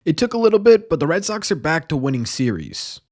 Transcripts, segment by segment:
It took a little bit, but the Red Sox are back to winning series.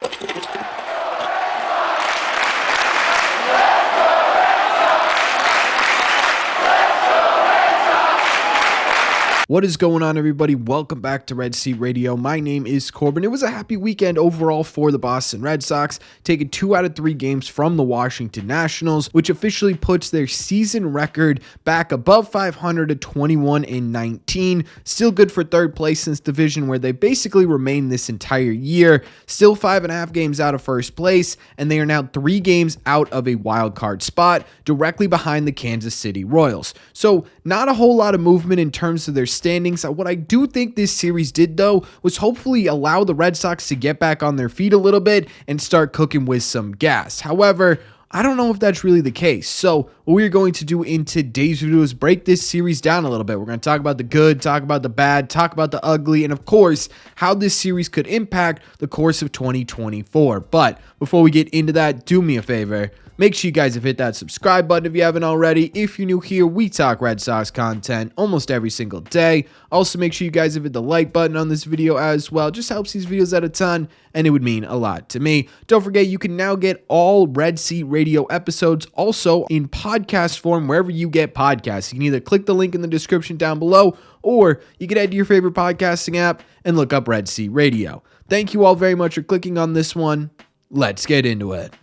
What is going on, everybody? Welcome back to Red Seat Radio. My name is Corbin. It was a happy weekend overall for the Boston Red Sox, taking 2 out of 3 games from the Washington Nationals, which officially puts their season record back above 500 at 21-19. Still good for third place in this division, where they basically remained this entire year. Still 5.5 games out of first place, and they are now 3 games out of a wild card spot, directly behind the Kansas City Royals. So not a whole lot of movement in terms of their standings. What I do think this series did, though, was hopefully allow the Red Sox to get back on their feet a little bit and start cooking with some gas. However, I don't know if that's really the case. So what we're going to do in today's video is break this series down a little bit. We're going to talk about the good, talk about the bad, talk about the ugly, and of course, how this series could impact the course of 2024. But before we get into that, do me a favor. Make sure you guys have hit that subscribe button if you haven't already. If you're new here, we talk Red Sox content almost every single day. Also, make sure you guys have hit the like button on this video as well. Just helps these videos out a ton, and it would mean a lot to me. Don't forget, you can now get all Red Seat Radio episodes also in podcast form wherever you get podcasts. You can either click the link in the description down below, or you can head to your favorite podcasting app and look up Red Seat Radio. Thank you all very much for clicking on this one. Let's get into it.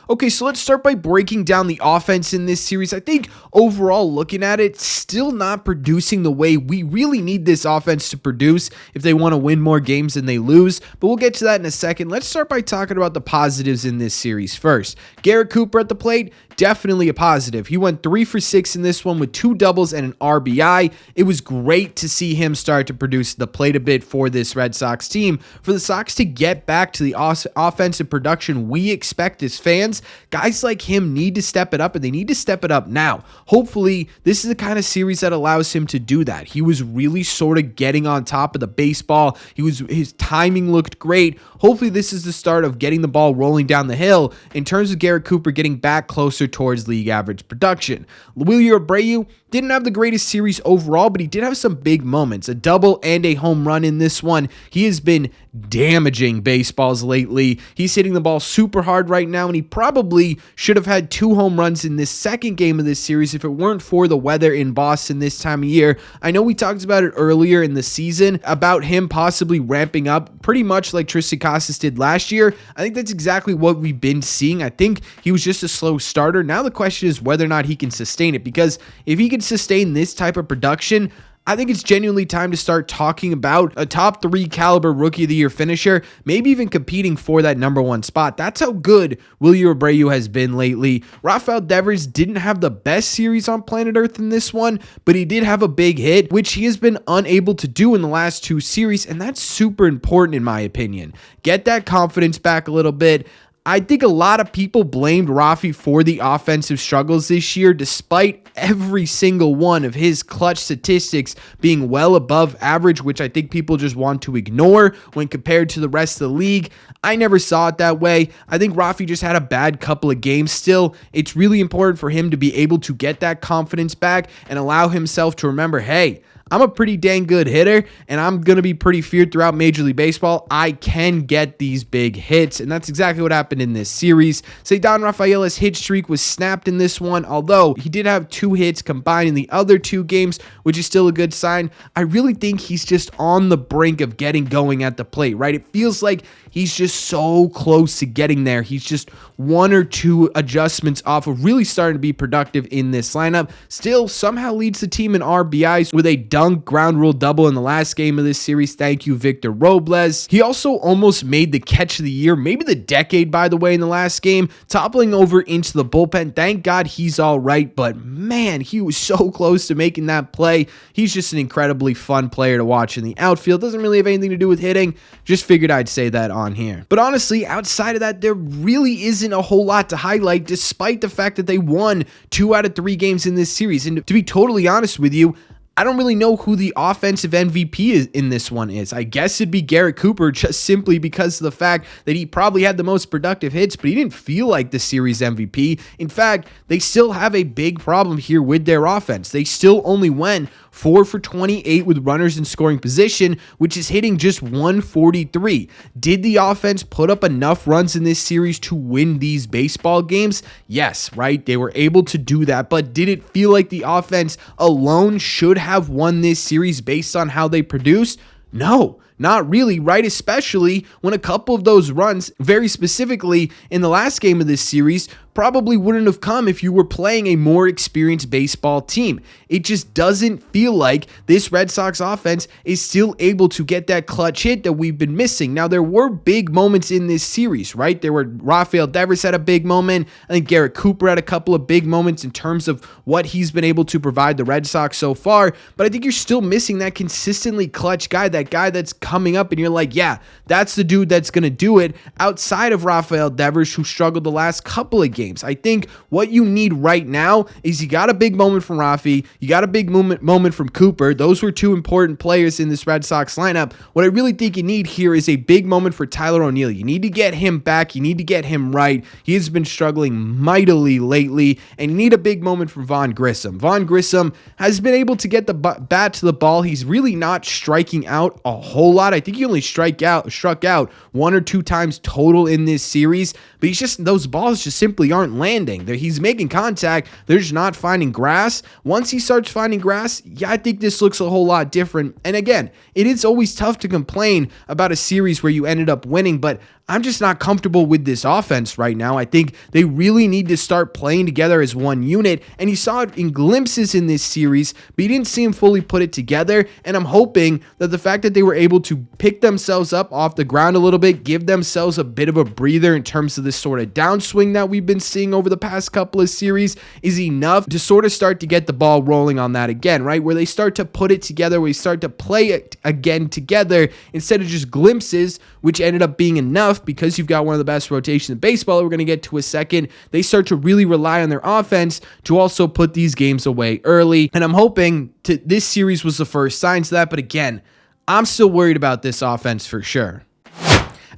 Okay, so let's start by breaking down the offense in this series. I think overall, looking at it, still not producing the way we really need this offense to produce if they want to win more games than they lose, but we'll get to that in a second. Let's start by talking about the positives in this series first. Garrett Cooper at the plate, definitely a positive. He went 3 for 6 in this one with 2 doubles and an RBI. It was great to see him start to produce the plate a bit for this Red Sox team. For the Sox to get back to the offensive production we expect as fans, guys like him need to step it up, and they need to step it up now. Hopefully, this is the kind of series that allows him to do that. He was really sort of getting on top of the baseball. His timing looked great. Hopefully, this is the start of getting the ball rolling down the hill in terms of Garrett Cooper getting back closer towards league average production. Wilyer Abreu didn't have the greatest series overall, but he did have some big moments. A double and a home run in this one. He has been damaging baseballs lately. He's hitting the ball super hard right now, and he probably should have had 2 home runs in this second game of this series if it weren't for the weather in Boston this time of year. I know we talked about it earlier in the season about him possibly ramping up pretty much like Tristan Casas did last year. I think that's exactly what we've been seeing. I think he was just a slow starter. Now the question is whether or not he can sustain it, because if he can sustain this type of production, I think it's genuinely time to start talking about a top 3 caliber rookie of the year finisher, maybe even competing for that number 1 spot. That's how good Wilyer Abreu has been lately. Rafael Devers didn't have the best series on planet Earth in this one, but he did have a big hit, which he has been unable to do in the last 2 series, and that's super important in my opinion. Get that confidence back a little bit. I think a lot of people blamed Rafi for the offensive struggles this year, despite every single one of his clutch statistics being well above average, which I think people just want to ignore when compared to the rest of the league. I never saw it that way. I think Rafi just had a bad couple of games still. It's really important for him to be able to get that confidence back and allow himself to remember, hey, I'm a pretty dang good hitter, and I'm going to be pretty feared throughout Major League Baseball. I can get these big hits, and that's exactly what happened in this series. Ceddanne Rafaela's hit streak was snapped in this one, although he did have 2 hits combined in the other 2 games, which is still a good sign. I really think he's just on the brink of getting going at the plate, right? It feels like he's just so close to getting there. He's just 1 or 2 adjustments off of really starting to be productive in this lineup. Still, somehow leads the team in RBIs with a dunk ground rule double in the last game of this series. Thank you, Victor Robles. He also almost made the catch of the year, maybe the decade, by the way, in the last game, toppling over into the bullpen. Thank God he's all right, but man, he was so close to making that play. He's just an incredibly fun player to watch in the outfield. Doesn't really have anything to do with hitting. Just figured I'd say that on here. But honestly, outside of that, there really isn't a whole lot to highlight, despite the fact that they won 2 out of 3 games in this series. And to be totally honest with you, I don't really know who the offensive MVP in this one is. I guess it'd be Garrett Cooper, just simply because of the fact that he probably had the most productive hits, but he didn't feel like the series MVP. In fact, they still have a big problem here with their offense. They still only went 4 for 28 with runners in scoring position, which is hitting just 143. Did the offense put up enough runs in this series to win these baseball games? Yes, right? They were able to do that, but did it feel like the offense alone should have won this series based on how they produced? No. Not really, right? Especially when a couple of those runs, very specifically in the last game of this series, probably wouldn't have come if you were playing a more experienced baseball team. It just doesn't feel like this Red Sox offense is still able to get that clutch hit that we've been missing. Now, there were big moments in this series, right? There were Rafael Devers had a big moment. I think Garrett Cooper had a couple of big moments in terms of what he's been able to provide the Red Sox so far. But I think you're still missing that consistently clutch guy, that guy that's coming up and you're like, yeah, that's the dude that's going to do it outside of Rafael Devers, who struggled the last couple of games. I think what you need right now is you got a big moment from Rafi, you got a big moment from Cooper. Those were two important players in this Red Sox lineup. What I really think you need here is a big moment for Tyler O'Neill. You need to get him back. You need to get him right. He has been struggling mightily lately, and you need a big moment from Vaughn Grissom. Vaughn Grissom has been able to get the bat to the ball. He's really not striking out a whole lot. I think he only struck out 1 or 2 times total in this series, but those balls just simply aren't landing. He's making contact. They're just not finding grass. Once he starts finding grass, yeah, I think this looks a whole lot different. And again, it is always tough to complain about a series where you ended up winning, but I'm just not comfortable with this offense right now. I think they really need to start playing together as one unit, and you saw it in glimpses in this series, but you didn't see them fully put it together, and I'm hoping that the fact that they were able to pick themselves up off the ground a little bit, give themselves a bit of a breather in terms of this sort of downswing that we've been seeing over the past couple of series is enough to sort of start to get the ball rolling on that again, right? Where they start to put it together, where they start to play it again together instead of just glimpses, which ended up being enough because you've got one of the best rotations in baseball that we're going to get to a second. They start to really rely on their offense to also put these games away early. And I'm hoping this series was the first signs of that. But again, I'm still worried about this offense for sure.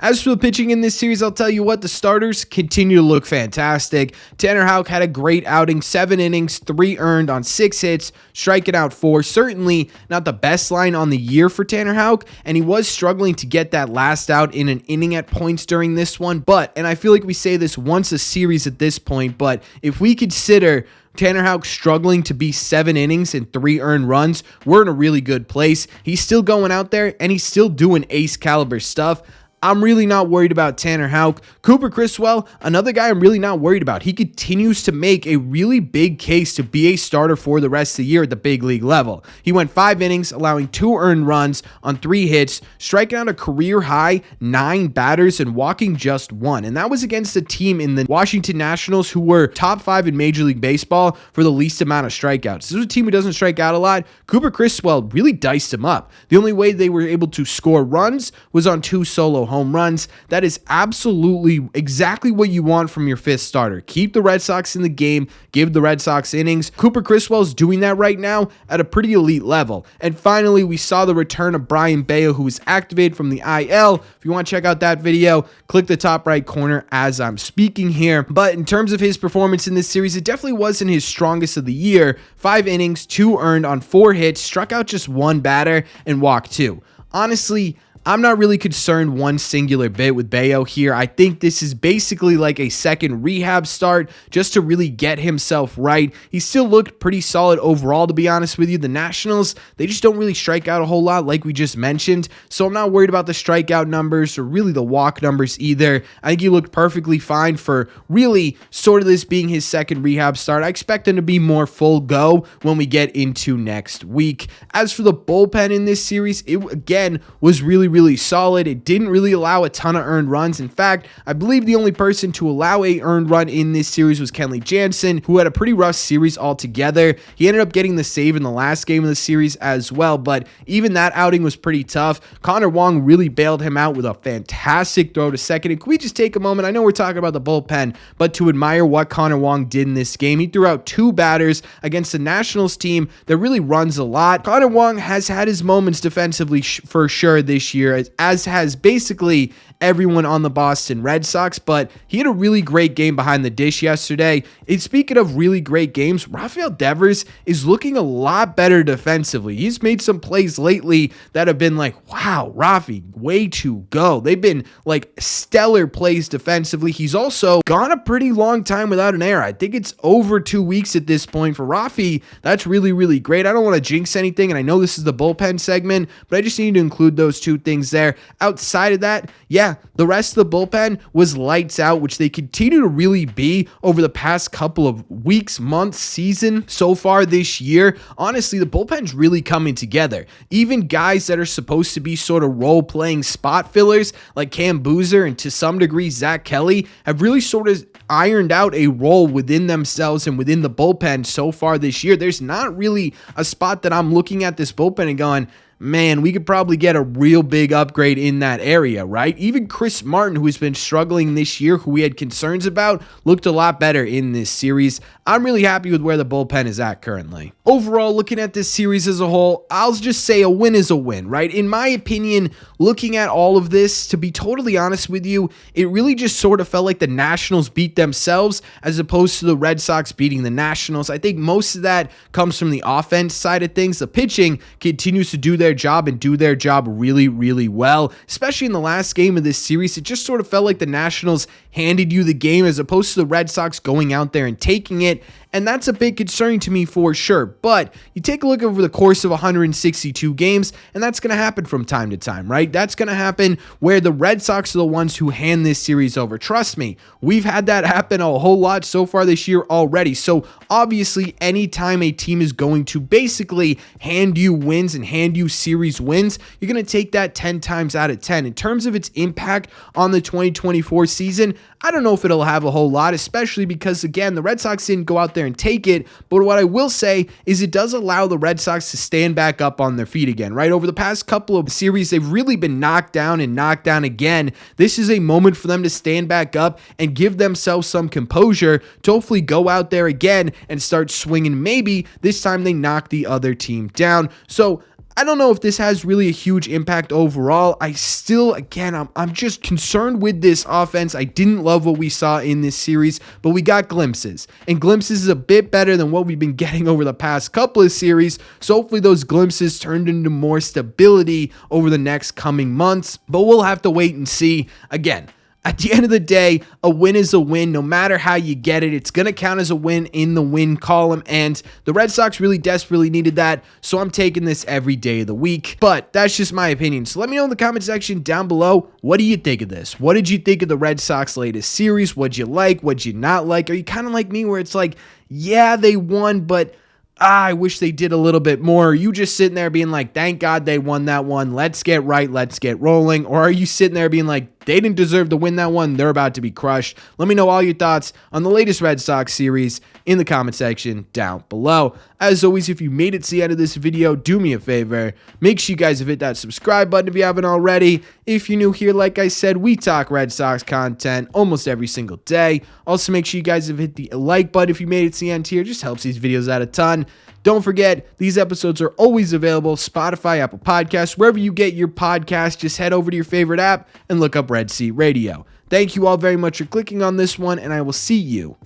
As for the pitching in this series, I'll tell you what, the starters continue to look fantastic. Tanner Houck had a great outing, 7 innings, 3 earned on 6 hits, striking out 4. Certainly not the best line on the year for Tanner Houck, and he was struggling to get that last out in an inning at points during this one. But, and I feel like we say this once a series at this point, but if we consider Tanner Houck struggling to be 7 innings and 3 earned runs, we're in a really good place. He's still going out there, and he's still doing ace caliber stuff. I'm really not worried about Tanner Houck. Cooper Criswell, another guy I'm really not worried about. He continues to make a really big case to be a starter for the rest of the year at the big league level. He went 5 innings, allowing 2 earned runs on 3 hits, striking out a career high 9 batters and walking just 1. And that was against a team in the Washington Nationals who were top 5 in Major League Baseball for the least amount of strikeouts. This was a team who doesn't strike out a lot. Cooper Criswell really diced him up. The only way they were able to score runs was on 2 solo home runs. That is absolutely exactly what you want from your 5th starter. Keep the Red Sox in the game, give the Red Sox innings. Cooper Criswell's doing that right now at a pretty elite level. And finally, we saw the return of Brayan Bello, who was activated from the IL. If you want to check out that video, click the top right corner as I'm speaking here. But in terms of his performance in this series, it definitely wasn't his strongest of the year. 5 innings, 2 earned on 4 hits, struck out just 1 batter, and walked 2. Honestly, I'm not really concerned one singular bit with Bello here. I think this is basically like a second rehab start just to really get himself right. He still looked pretty solid overall, to be honest with you. The Nationals, they just don't really strike out a whole lot like we just mentioned, so I'm not worried about the strikeout numbers or really the walk numbers either. I think he looked perfectly fine for really sort of this being his second rehab start. I expect him to be more full go when we get into next week. As for the bullpen in this series, it again was really solid. It didn't really allow a ton of earned runs. In fact, I believe the only person to allow a earned run in this series was Kenley Jansen, who had a pretty rough series altogether. He ended up getting the save in the last game of the series as well, but even that outing was pretty tough. Connor Wong really bailed him out with a fantastic throw to second. And can we just take a moment? I know we're talking about the bullpen, but to admire what Connor Wong did in this game. He threw out 2 batters against the Nationals team that really runs a lot. Connor Wong has had his moments defensively for sure this year, as has basically everyone on the Boston Red Sox, but he had a really great game behind the dish yesterday. And speaking of really great games, Rafael Devers is looking a lot better defensively. He's made some plays lately that have been like, wow, Rafi, way to go. They've been like stellar plays defensively. He's also gone a pretty long time without an error. I think it's over 2 weeks at this point for Rafi. That's really, really great. I don't want to jinx anything, and I know this is the bullpen segment, but I just need to include those two things there. Outside of that, yeah, the rest of the bullpen was lights out, which they continue to really be over the past couple of weeks, months, season so far this year. Honestly, the bullpen's really coming together. Even guys that are supposed to be sort of role-playing spot fillers like Cam Boozer and to some degree Zach Kelly have really sort of ironed out a role within themselves and within the bullpen so far this year. There's not really a spot that I'm looking at this bullpen and going, man, we could probably get a real big upgrade in that area, right? Even Chris Martin, who has been struggling this year, who we had concerns about, looked a lot better in this series. I'm really happy with where the bullpen is at currently. Overall, looking at this series as a whole, I'll just say a win is a win, right? In my opinion, looking at all of this, to be totally honest with you, it really just sort of felt like the Nationals beat themselves as opposed to the Red Sox beating the Nationals. I think most of that comes from the offense side of things. The pitching continues to do their job and do their job really, really well, especially in the last game of this series. It just sort of felt like the Nationals handed you the game as opposed to the Red Sox going out there and taking it. And that's a big concern to me for sure. But you take a look over the course of 162 games, and that's going to happen from time to time, right? That's going to happen where the Red Sox are the ones who hand this series over. Trust me, we've had that happen a whole lot so far this year already. So obviously, anytime a team is going to basically hand you wins and hand you series wins, you're going to take that 10 times out of 10. In terms of its impact on the 2024 season, I don't know if it'll have a whole lot, especially because, again, the Red Sox didn't go out there and take it. But what I will say is it does allow the Red Sox to stand back up on their feet again, right? Over the past couple of series, they've really been knocked down and knocked down again. This is a moment for them to stand back up and give themselves some composure to hopefully go out there again and start swinging. Maybe this time they knock the other team down. So I don't know if this has really a huge impact overall. I still, again, I'm just concerned with this offense. I didn't love what we saw in this series, but we got glimpses. And glimpses is a bit better than what we've been getting over the past couple of series. So hopefully those glimpses turned into more stability over the next coming months. But we'll have to wait and see. Again, at the end of the day, a win is a win. No matter how you get it, it's going to count as a win in the win column. And the Red Sox really desperately needed that. So I'm taking this every day of the week. But that's just my opinion. So let me know in the comment section down below. What do you think of this? What did you think of the Red Sox latest series? What'd you like? What'd you not like? Are you kind of like me where it's like, yeah, they won, but I wish they did a little bit more? Are you just sitting there being like, thank God they won that one. Let's get right. Let's get rolling. Or are you sitting there being like, they didn't deserve to win that one. They're about to be crushed. Let me know all your thoughts on the latest Red Sox series in the comment section down below. As always, if you made it to the end of this video, do me a favor. Make sure you guys have hit that subscribe button if you haven't already. If you're new here, like I said, we talk Red Sox content almost every single day. Also, make sure you guys have hit the like button if you made it to the end here. It just helps these videos out a ton. Don't forget, these episodes are always available, Spotify, Apple Podcasts, wherever you get your podcasts. Just head over to your favorite app and look up Red Seat Radio. Thank you all very much for clicking on this one, and I will see you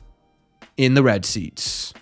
in the Red Seats.